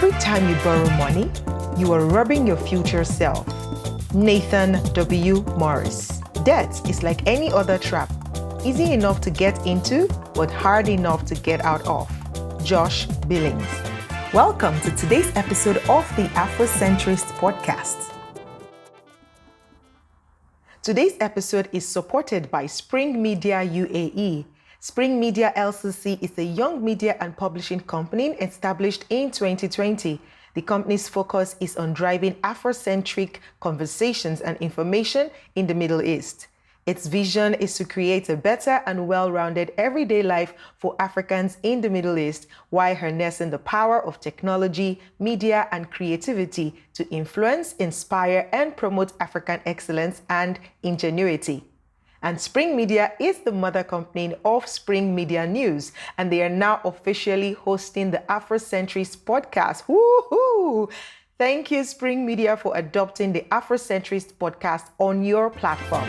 Every time you borrow money, you are robbing your future self. Nathan W. Morris. Debt is like any other trap. Easy enough to get into, but hard enough to get out of. Josh Billings. Welcome to today's episode of the Afrocentrist podcast. Today's episode is supported by Spring Media UAE. Spring Media LCC is a young media and publishing company established in 2020. The company's focus is on driving Afrocentric conversations and information in the Middle East. Its vision is to create a better and well-rounded everyday life for Africans in the Middle East while harnessing the power of technology, media, and creativity to influence, inspire, and promote African excellence and ingenuity. And Spring Media is the mother company of Spring Media News, and they are now officially hosting the Afrocentrist podcast. Woohoo! Thank you, Spring Media, for adopting the Afrocentrist podcast on your platform.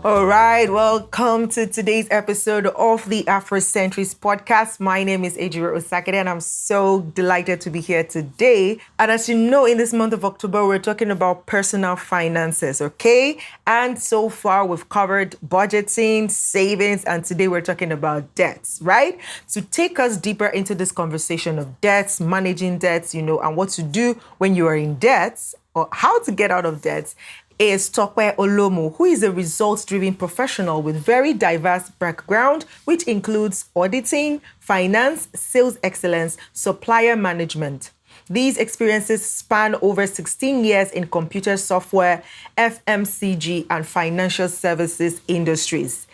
All right, welcome to today's episode of the Afrocentrist podcast. My name is Ejiro Osakede, and I'm so delighted to be here today. And as you know, in this month of October, we're talking about personal finances, okay? And so far, we've covered budgeting, savings, and today we're talking about debts, right? To take us deeper into this conversation of debts, managing debts, and what to do when you are in debts, or how to get out of debts, is Tope Olomu, who is a results-driven professional with very diverse background, which includes auditing, finance, sales excellence, supplier management. These experiences span over 16 years in computer software, FMCG, and financial services industries.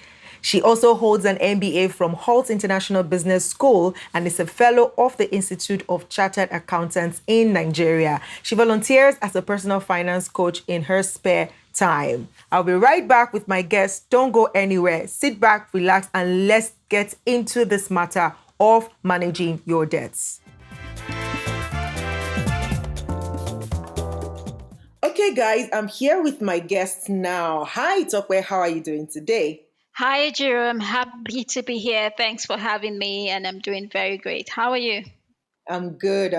She also holds an MBA from Holt International Business School and is a fellow of the Institute of Chartered Accountants in Nigeria. She volunteers as a personal finance coach in her spare time. I'll be right back with my guest. Don't go anywhere. Sit back, relax, and let's get into this matter of managing your debts. Okay, guys, I'm here with my guest now. Hi, Tope. How are you doing today? Hi, Ejiro. I'm happy to be here. Thanks for having me, and I'm doing very great. How are you? I'm good.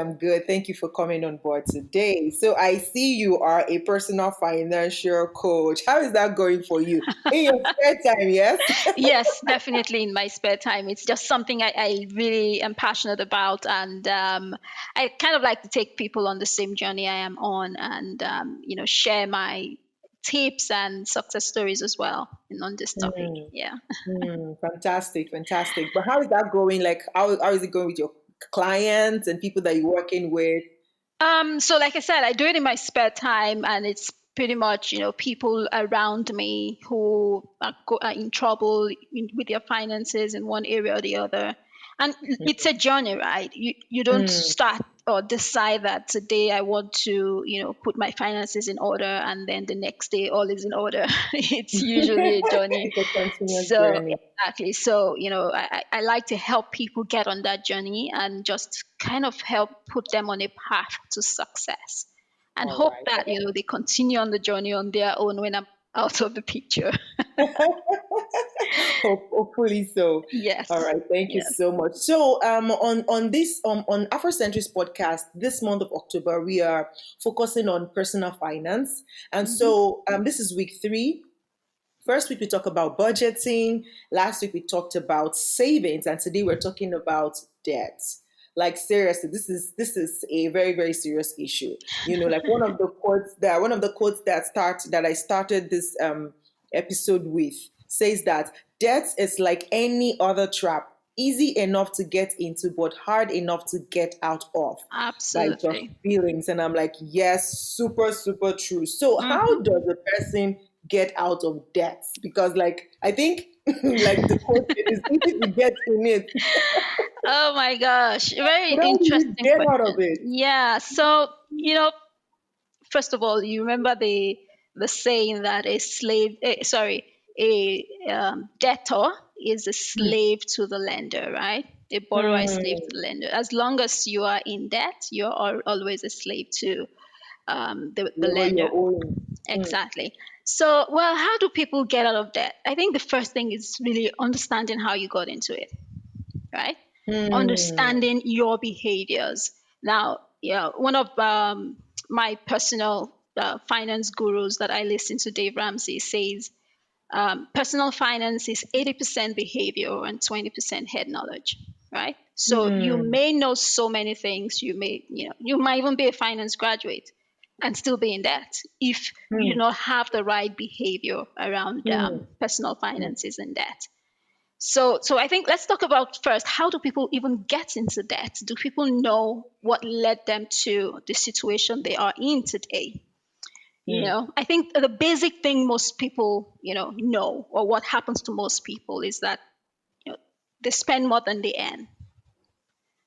Thank you for coming on board today. So I see you are a personal financial coach. How is that going for you? In your spare time, yes? Yes, definitely in my spare time. It's just something I really am passionate about, and I kind of like to take people on the same journey I am on and, share my tips and success stories as well on this topic. Yeah. Fantastic. But how is that going? Like, how is it going with your clients and people that you're working with? So like I said, I do it in my spare time, and it's pretty much, people around me who are in trouble with their finances in one area or the other. And it's a journey, right? You don't start or decide that today I want to, put my finances in order, and then the next day all is in order. It's usually a journey. It's a continuous So journey. exactly. So, I like to help people get on that journey and just kind of help put them on a path to success, and All hope right. that, they continue on the journey on their own when I'm out of the picture. Hopefully so. Yes. All right. Thank you Yes. so much. So on this on Afrocentrist podcast this month of October, we are focusing on personal finance, and so this is week 3. First week we talked about budgeting. Last week we talked about savings, and today we're talking about debt. Like, seriously, this is a very, very serious issue. Like one of the quotes that I started this episode with says that debt is like any other trap, easy enough to get into, but hard enough to get out of. By Josh Absolutely. Billings. And I'm like, yes, super, super true. So how does a person get out of debt? Because I think like the quote is easy to get in it. Oh my gosh. Very But how do you interesting get out of question. it? Yeah. So, first of all, you remember the saying that a debtor is a slave to the lender, right? A borrower is slave to the lender. As long as you are in debt, you're always a slave to the lender. Your own. Exactly. So, well, how do people get out of debt? I think the first thing is really understanding how you got into it, right? understanding your behaviors. Now, yeah, one of my personal finance gurus that I listen to, Dave Ramsey, says personal finance is 80% behavior and 20% head knowledge, right? So you may know so many things. You might even be a finance graduate and still be in debt if you do not have the right behavior around personal finances and debt. So I think let's talk about first, how do people even get into debt? Do people know what led them to the situation they are in today? I think the basic thing most people, know, or what happens to most people is that they spend more than they earn.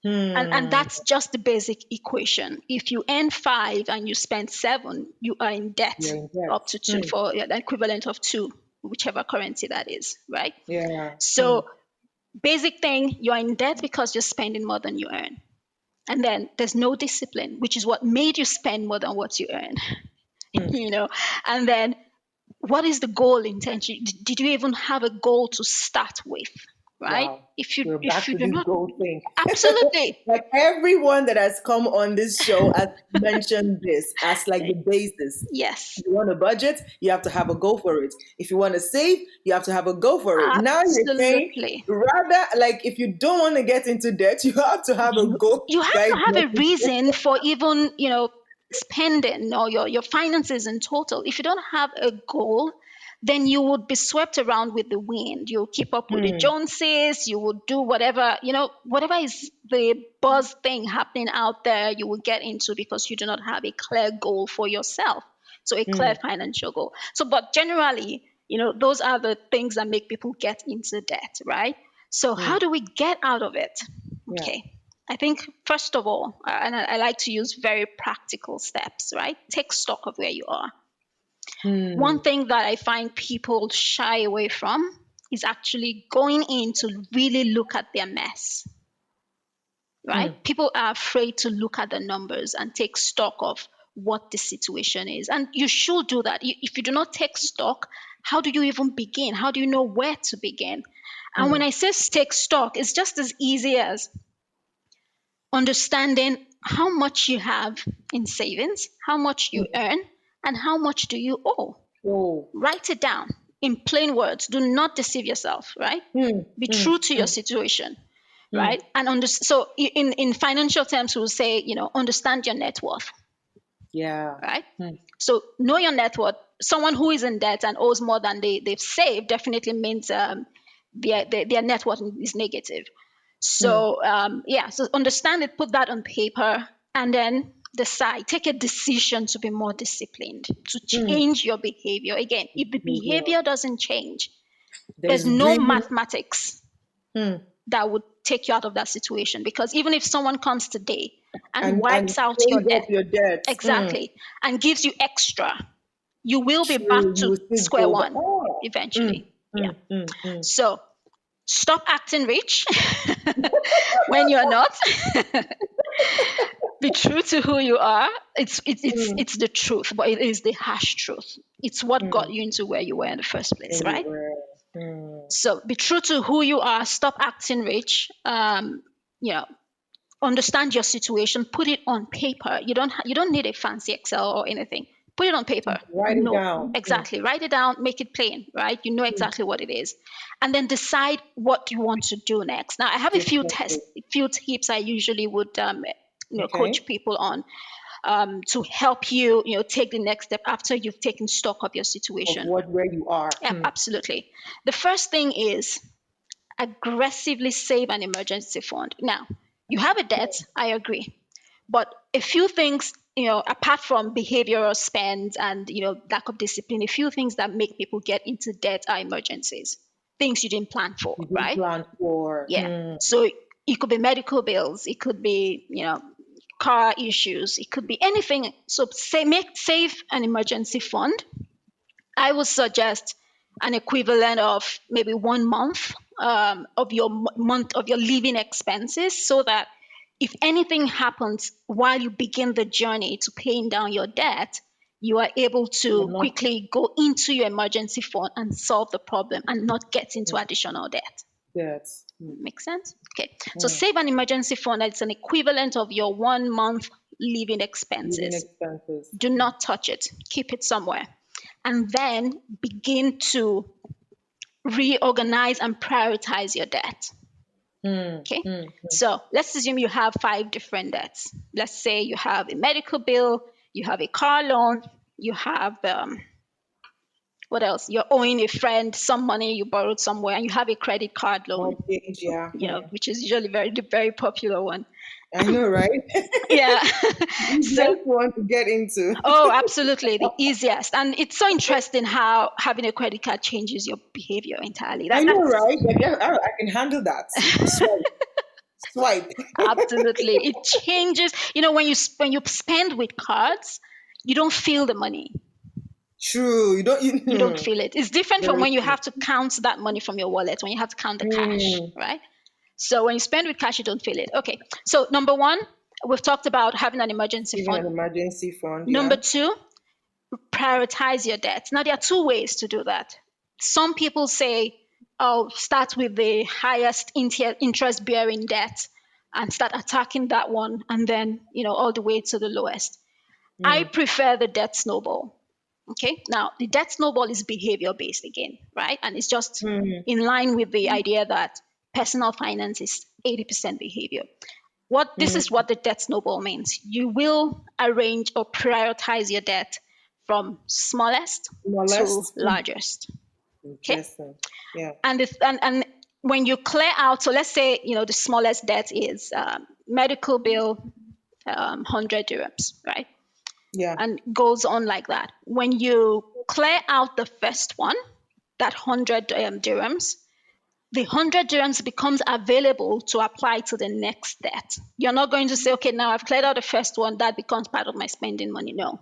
And that's just the basic equation. If you earn 5 and you spend 7, you are in debt You're in debt. up to 2 for the equivalent of 2, whichever currency that is, right? Yeah. So basic thing, you're in debt because you're spending more than you earn. And then there's no discipline, which is what made you spend more than what you earn. And then what is the goal intention? Did you even have a goal to start with? Right? Wow. If We're you back to do this not, gold thing. absolutely. Like everyone that has come on this show has mentioned this as like the basis. Yes, If you want a budget, you have to have a go for it. If you want to save, you have to have a go for it. Now you're saying absolutely. rather like if you don't want to get into debt, you have to have a go. You have to Guys, have a reason for even spending or your finances in total. If you don't have a goal, then you would be swept around with the wind. You'll keep up with the Joneses. You will do whatever is the buzz thing happening out there, you will get into because you do not have a clear goal for yourself. So a clear financial goal. So, but generally, those are the things that make people get into debt, right? So how do we get out of it? yeah. Okay. I think, first of all, and I like to use very practical steps, right? Take stock of where you are. One thing that I find people shy away from is actually going in to really look at their mess, right? People are afraid to look at the numbers and take stock of what the situation is. And you should do that. If you do not take stock, how do you even begin? How do you know where to begin? And when I say take stock, it's just as easy as understanding how much you have in savings, how much you earn, and how much do you owe. Oh. Write it down in plain words. Do not deceive yourself, right? Be true to your situation, right? And so in financial terms, we'll say, understand your net worth, Yeah. right? So know your net worth. Someone who is in debt and owes more than they've saved definitely means their net worth is negative. So so understand it, put that on paper, and then decide, take a decision to be more disciplined, to change your behavior. Again, if the behavior doesn't change, there's There's no really mathematics that would take you out of that situation. Because even if someone comes today and and wipes out your pays debt, off your debts. exactly, and gives you extra, you will be back True. You to will still square go back. one Oh. eventually. Yeah. So stop acting rich when you're not. Be true to who you are. It's the truth, but it is the harsh truth. It's what got you into where you were in the first place, right? So be true to who you are. Stop acting rich. Understand your situation. Put it on paper. You don't need a fancy Excel or anything. Put it on paper. Write it No, down. exactly. Write it down. Make it plain, right? You know exactly what it is, and then decide what you want to do next. Now, I have a few tips I usually would coach Okay. people on to help you take the next step after you've taken stock of your Of situation. where you are. Yeah, absolutely. The first thing is aggressively save an emergency fund. Now, you have a debt, I agree, but a few things, apart from behavioral spend and lack of discipline, a few things that make people get into debt are emergencies, things you didn't plan for, You didn't right? plan for. Yeah. So it could be medical bills, it could be car issues, it could be anything. So save an emergency fund. I would suggest an equivalent of maybe 1 month of your month of your living expenses, so that if anything happens while you begin the journey to paying down your debt, you are able You're to not quickly go into your emergency fund and solve the problem and not get into additional debt. debt. Make sense? Okay, so save an emergency fund that's an equivalent of your 1 month living Living expenses. expenses. Do not touch it, keep it somewhere. And then begin to reorganize and prioritize your debt. Okay, so let's assume you have 5 different debts. Let's say you have a medical bill, you have a car loan, you have what else? You're owing a friend some money you borrowed somewhere, and you have a credit card loan, Mortgage, yeah. which is usually the very popular one. I know, right? Yeah. So, Easiest one to get into. oh, absolutely, the easiest. And it's so interesting how having a credit card changes your behavior entirely. I know, That's right? Like, I can handle that. Swipe, swipe. absolutely, it changes. When you spend with cards, you don't feel the money. True. You don't. You don't feel it. It's different from Very when you true. have to count that money from your wallet, when you have to count the cash, Mm, right? So when you spend with cash, you don't feel it. Okay. So number one, we've talked about having an emergency Even an fund. emergency fund, Number yeah. two, prioritize your debt. Now, there are 2 ways to do that. Some people say, oh, start with the highest interest bearing debt and start attacking that one, and then, all the way to the lowest. I prefer the debt snowball. Okay. Now, the debt snowball is behavior based again, right? And it's just in line with the idea that personal finance is 80% behavior. This is what the debt snowball means. You will arrange or prioritize your debt from smallest to Molest. largest. Okay. Interesting. Yeah. And when you clear out, so let's say the smallest debt is medical bill, 100 dirhams, right? Yeah. And goes on like that. When you clear out the first one, that 100 dirhams, the 100 dirhams becomes available to apply to the next debt. You're not going to say, okay, now I've cleared out the first one, that becomes part of my spending money. No.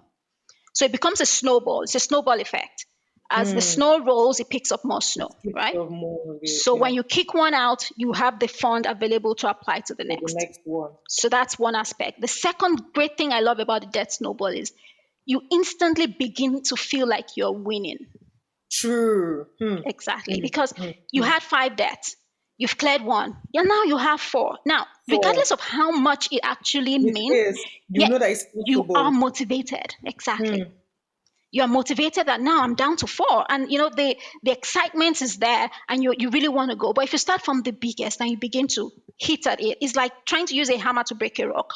So it becomes a snowball. It's a snowball effect. As the snow rolls, it picks up more snow, Keep right? more of it. So Yeah. when you kick one out, you have the fund available to apply to the For the next. next one. So that's one aspect. The second great thing I love about the debt snowball is you instantly begin to feel like you're winning. True. Exactly. Because you had 5 debts, you've cleared one, and now you have 4. Now, regardless For of how much it actually it means, is. You yeah, know that it's you are possible. motivated. Exactly. You are motivated that now I'm down to 4, and the excitement is there, and you really want to go. But if you start from the biggest and you begin to hit at it, it's like trying to use a hammer to break a rock.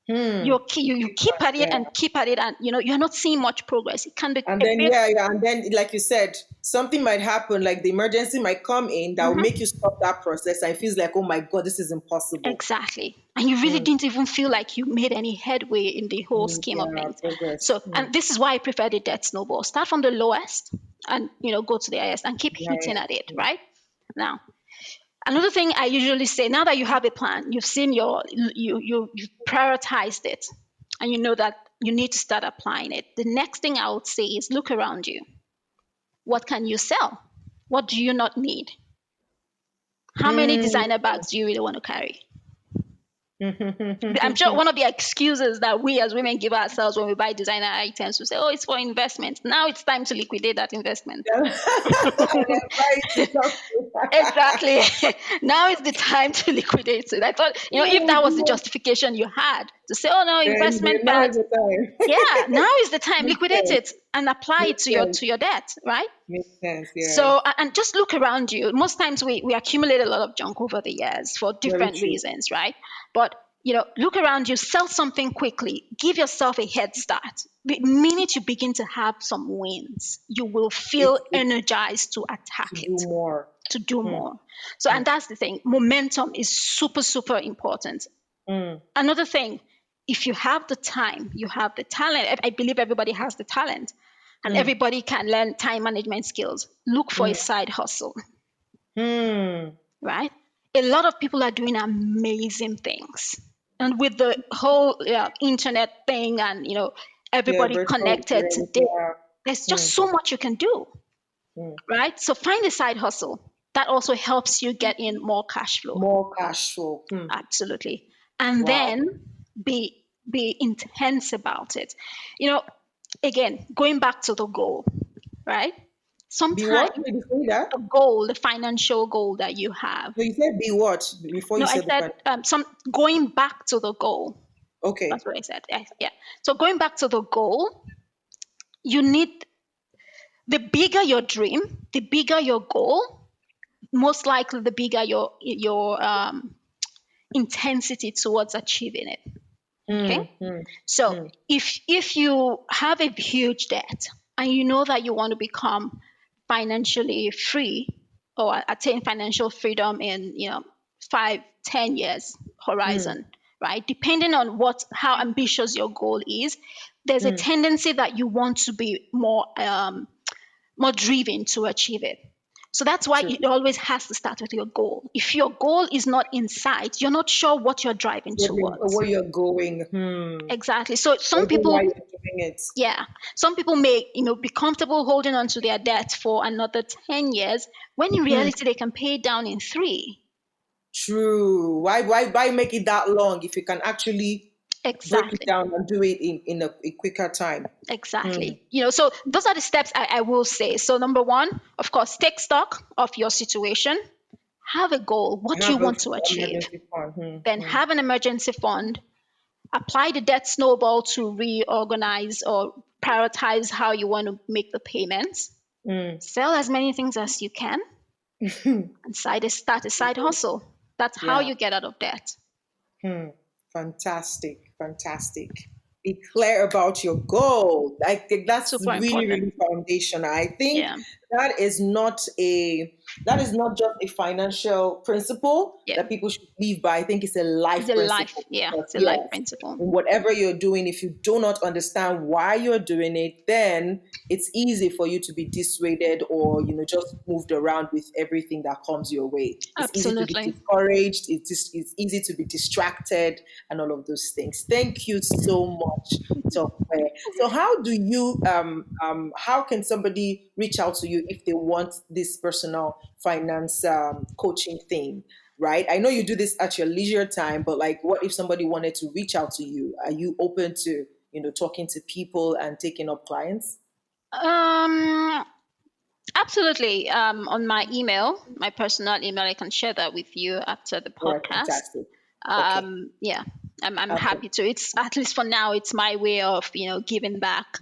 You keep at it Yeah. and keep at it, and you're not seeing much progress. It can be And a then bit. yeah, and then like you said, something might happen, like the emergency might come in that will make you stop that process, and it feels like, oh my god, this is impossible. Exactly. And you really didn't even feel like you made any headway in the whole scheme of Yeah, things. progress. So, and this is why I prefer the debt snowball. Start from the lowest and, go to the highest and keep Yeah, hitting at it, yeah. right? Now, another thing I usually say, now that you have a plan, you've seen you've prioritized it, and you know that you need to start applying it. The next thing I would say is look around you. What can you sell? What do you not need? How many designer bags do you really want to carry? I'm sure one of the excuses that we as women give ourselves when we buy designer items, we say, oh, it's for investment. Now it's time to liquidate that investment. And then buy it. Exactly. Now is the time to liquidate it. I thought, if that was the justification you had to say, oh no, Then investment now is bags. the time. Yeah, now is the time. Makes Liquidate sense. it and apply it Makes to sense. your debt, right? Makes sense. Yeah. So, and just look around you. Most times we accumulate a lot of junk over the years for Very different true. reasons, right? But, look around you, sell something quickly, give yourself a head start. The minute you begin to have some wins, you will feel It's energized to to attack do it, more. to do more. So, and that's the thing. Momentum is super, super important. Another thing, if you have the time, you have the talent. I believe everybody has the talent and everybody can learn time management skills. Look for a side hustle, right? A lot of people are doing amazing things. And with the whole internet thing and, Yeah, everybody virtual connected experience. today, there's just so much you can do, right? So find a side hustle. That also helps you get in more cash flow. More cash flow. Absolutely. And Wow. then be intense about it. Again, going back to the goal, right? Be what? Sometimes Did you say that? the financial goal that you have. No, you said be what before No, you I said the said final. some going back to the goal. That's Okay. what I said. Yeah. So going back to the goal, you need the bigger your dream, the bigger your goal, most likely the bigger your intensity towards achieving it. Okay. Hmm. Hmm. So Hmm. if you have a huge debt and you know that you want to become financially free or attain financial freedom in 5-10 years Hmm. horizon, right? Depending on how ambitious your goal is, there's a Hmm. tendency that you want to be more driven to achieve it. So that's why True. it always has to start with your goal. If your goal is not in sight, you're not sure what you're driving towards. Where you're going. Hmm. Exactly. So some Or even why people, you're doing it. yeah, some people may be comfortable holding on to their debt for another 10 years when in Hmm. reality they can pay it down in 3. True. Why make it that long if you can actually break it Exactly. down and do it in a quicker time? Hmm. Exactly. So those are the steps I will say. So number one, of course, take stock of your situation. Have a goal. What do you Have a want to achieve? emergency fund. Hmm. Then Hmm. have an emergency fund. Apply the debt snowball to reorganize or prioritize how you want to make the payments. Hmm. Sell as many things as you can and start a side hustle. That's how Yeah. you get out of debt. Hmm. Fantastic. Fantastic. Be clear about your goal. I think that's Super really, important. really foundational. I think Yeah. that is not a that is not just a financial principle Yeah. that people should live by. I think it's a It's life a life. principle. Yeah. Because It's a life yes, principle. in whatever you're doing, if you do not understand why you're doing it, then it's easy for you to be dissuaded or just moved around with everything that comes your way. It's easy to be Absolutely. discouraged. It's easy to be distracted and all of those things. Thank you so much, Tope. So how can somebody reach out to you if they want this personal finance coaching thing? Right? I know you do this at your leisure time, but like, what if somebody wanted to reach out to you? Are you open to talking to people and taking up clients? Um, Absolutely. On my email, my personal email, I can share that with you after the All right, podcast. fantastic. Okay, Yeah, I'm okay, happy to. It's at least for now, it's my way of giving back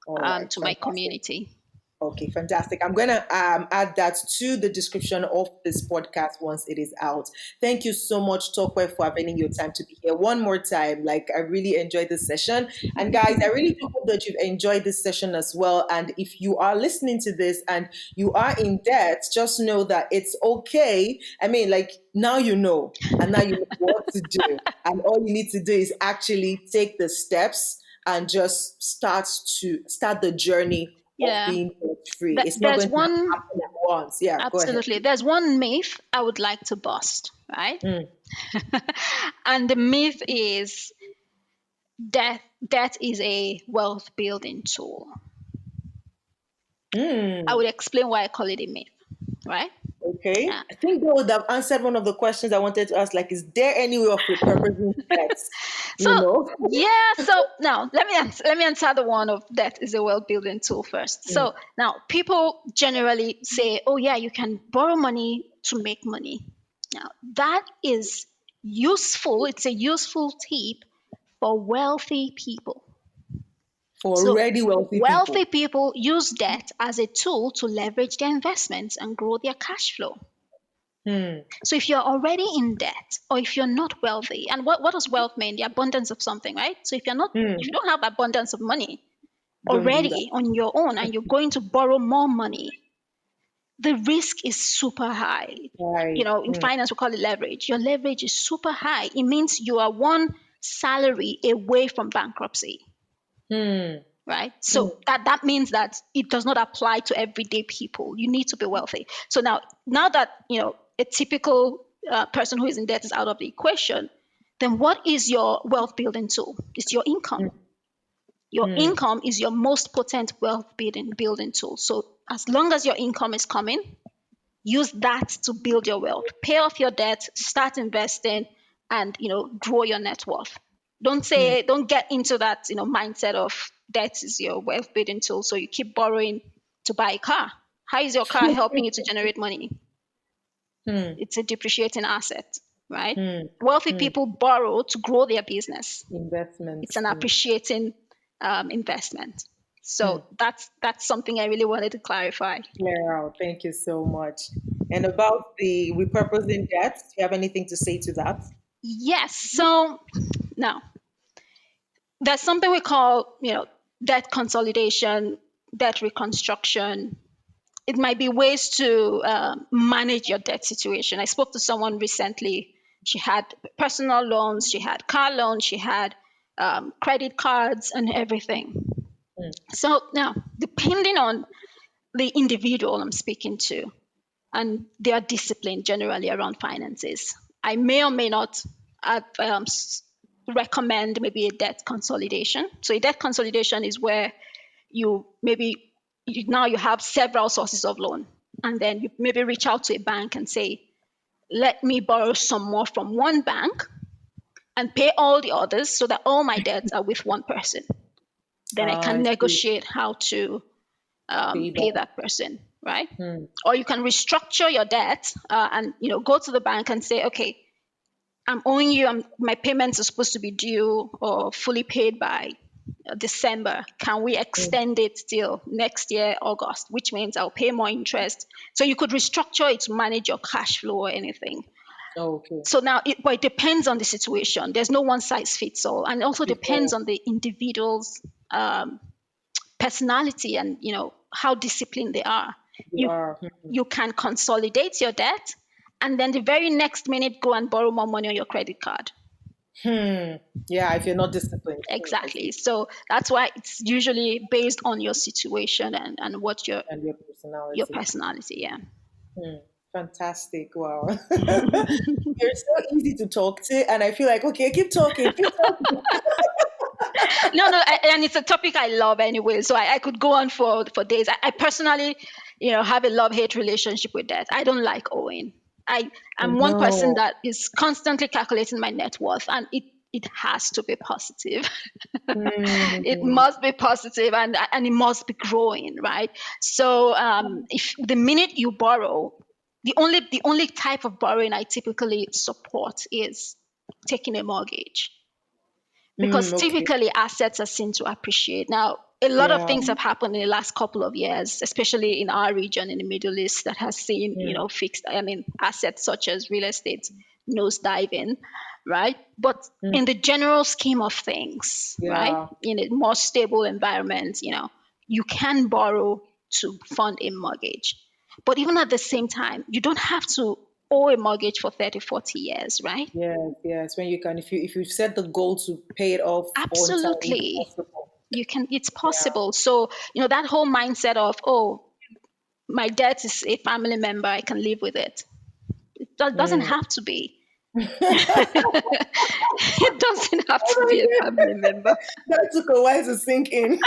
all right, to my fantastic. community. Okay, fantastic. I'm going to add that to the description of this podcast once it is out. Thank you so much, Tope, for having your time to be here one more time. Like, I really enjoyed this session. And guys, I really do hope that you've enjoyed this session as well. And if you are listening to this and you are in debt, just know that it's okay. I mean, like, now you know, and now you know what to do. And all you need to do is actually take the steps and just start the journey of Yeah, being debt free. that, It's not there's going to one happen at once. Yeah, go ahead. absolutely. There's one myth I would like to bust, right? Mm. And the myth is debt is a wealth building tool. I Mm. would explain why I call it a myth, right? Okay. I think they would have answered one of the questions I wanted to ask. Like, is there any way of repurposing debts? So You know? yeah, so now let me answer the one of that is a well building tool first. Mm. So now people generally say, oh yeah, you can borrow money to make money. Now that is useful. It's a useful tip for wealthy people. For So already wealthy wealthy people. people use debt as a tool to leverage their investments and grow their cash flow. Mm. So if you're already in debt or if you're not wealthy, and what does wealth mean? The abundance of something, right? So if you Mm. don't have abundance of money Don't do that. already on your own and you're going to borrow more money, the risk is super high. Right. In finance we call it leverage. Your leverage is super high. It means you are one salary away from bankruptcy. Mm. Right? Mm. So that means that it does not apply to everyday people. You need to be wealthy. So now that a typical person who is in debt is out of the equation, then what is your wealth building tool? It's your income. Mm. Your Mm. income is your most potent wealth building tool. So as long as your income is coming, use that to build your wealth. Pay off your debt, start investing, and grow your net worth. Mm. Don't get into that mindset of debt is your wealth building tool, so you keep borrowing to buy a car. How is your car helping you to generate money? It's a depreciating asset, right? Wealthy people borrow to grow their business. Investment. It's an appreciating investment. So that's something I really wanted to clarify. Clear out. Thank you so much. And about the repurposing debt, do you have anything to say to that? Yes. So now there's something we call, debt consolidation, debt reconstruction. It might be ways to manage your debt situation. I spoke to someone recently. She had personal loans, she had car loans, she had credit cards and everything. So now, depending on the individual I'm speaking to and their discipline generally around finances, I may or may not recommend maybe a debt consolidation. So a debt consolidation is where now you have several sources of loan, and then you maybe reach out to a bank and say, let me borrow some more from one bank and pay all the others so that all my debts are with one person. Then I can I see. negotiate how to pay Payback. that person, right? Or you can restructure your debt and go to the bank and say, okay, I'm owing you, my payments are supposed to be due or fully paid by December. Can we extend it till next year, August, which means I'll pay more interest. So you could restructure it to manage your cash flow or anything. Okay. So now it depends on the situation. There's no one size fits all. And it also depends on the individual's personality and, how disciplined they are. You can consolidate your debt and then the very next minute go and borrow more money on your credit card. Yeah, if you're not disciplined. Exactly. So that's why it's usually based on your situation and what your personality. Yeah. Fantastic. Wow. You're so easy to talk to, and I feel like, okay, keep talking. No, and it's a topic I love anyway. So I could go on for days. I personally, have a love-hate relationship with debt. I don't like owing. I'm one person that is constantly calculating my net worth, and it has to be positive. It must be positive and it must be growing, right? So if the minute you borrow, the only type of borrowing I typically support is taking a mortgage. Because typically assets are seen to appreciate. Now, a lot of things have happened in the last couple of years, especially in our region in the Middle East, that has seen, assets such as real estate nosediving, right? But in the general scheme of things, right, in a more stable environment, you can borrow to fund a mortgage. But even at the same time, you don't have to owe a mortgage for 30, 40 years, right? Yes. When you can, if you set the goal to pay it off absolutely on time, you can, it's possible. So that whole mindset of, my debt is a family member, I can live with it, doesn't have to be. It doesn't have to be a family member. That took a while to sink in.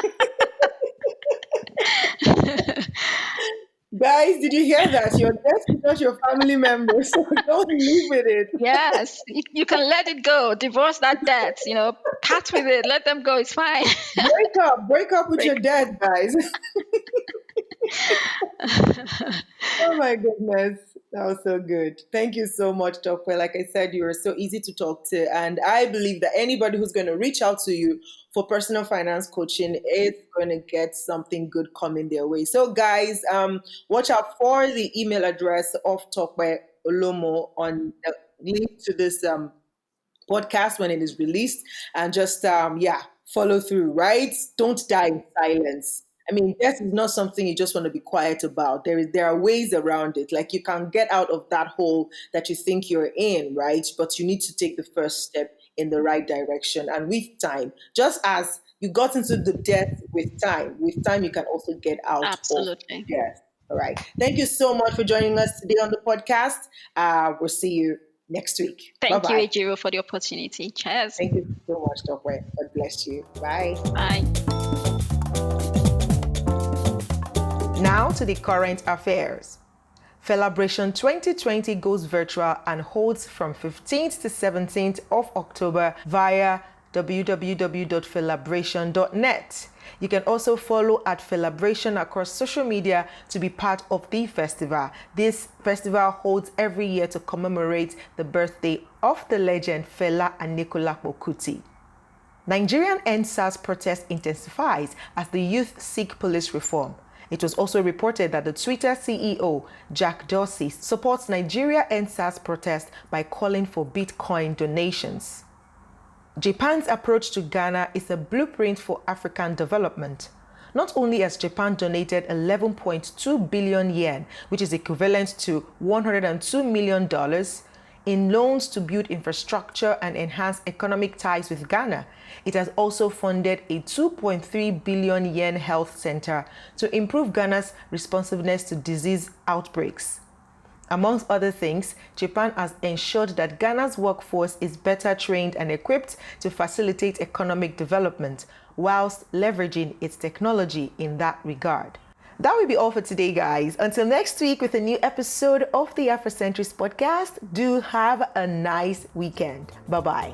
Guys, did you hear that? Your debt is not your family member, so don't live with it. Yes, you can let it go. Divorce that debt, part with it, let them go, it's fine. Break up with your debt, guys. Oh my goodness. That was so good. Thank you so much, Tope. Like I said, you are so easy to talk to. And I believe that anybody who's going to reach out to you for personal finance coaching is going to get something good coming their way. So guys, watch out for the email address of Tope Olomu on the link to this podcast when it is released, and just follow through, right? Don't die in silence. I mean, death is not something you just want to be quiet about. There are ways around it. Like, you can get out of that hole that you think you're in, right? But you need to take the first step in the right direction. And with time, just as you got into the death with time you can also get out Absolutely. of death. All right. Thank you so much for joining us today on the podcast. We'll see you next week. Thank Bye-bye. you, Ejiro, for the opportunity. Cheers. Thank you so much, Tope. God bless you. Bye. Bye. Now to the current affairs. Celebration 2020 goes virtual and holds from 15th to 17th of October via www.felabration.net. You can also follow at Felabration across social media to be part of the festival. This festival holds every year to commemorate the birthday of the legend Fela Anikulapo Kuti. Nigerian EndSARS protest intensifies as the youth seek police reform. It was also reported that the Twitter CEO, Jack Dorsey, supports Nigeria EndSARS protest by calling for Bitcoin donations. Japan's approach to Ghana is a blueprint for African development. Not only has Japan donated 11.2 billion yen, which is equivalent to $102 million, in loans to build infrastructure and enhance economic ties with Ghana, it has also funded a 2.3 billion yen health center to improve Ghana's responsiveness to disease outbreaks. Amongst other things, Japan has ensured that Ghana's workforce is better trained and equipped to facilitate economic development, whilst leveraging its technology in that regard. That will be all for today, guys. Until next week with a new episode of the Afrocentrist podcast, do have a nice weekend. Bye-bye.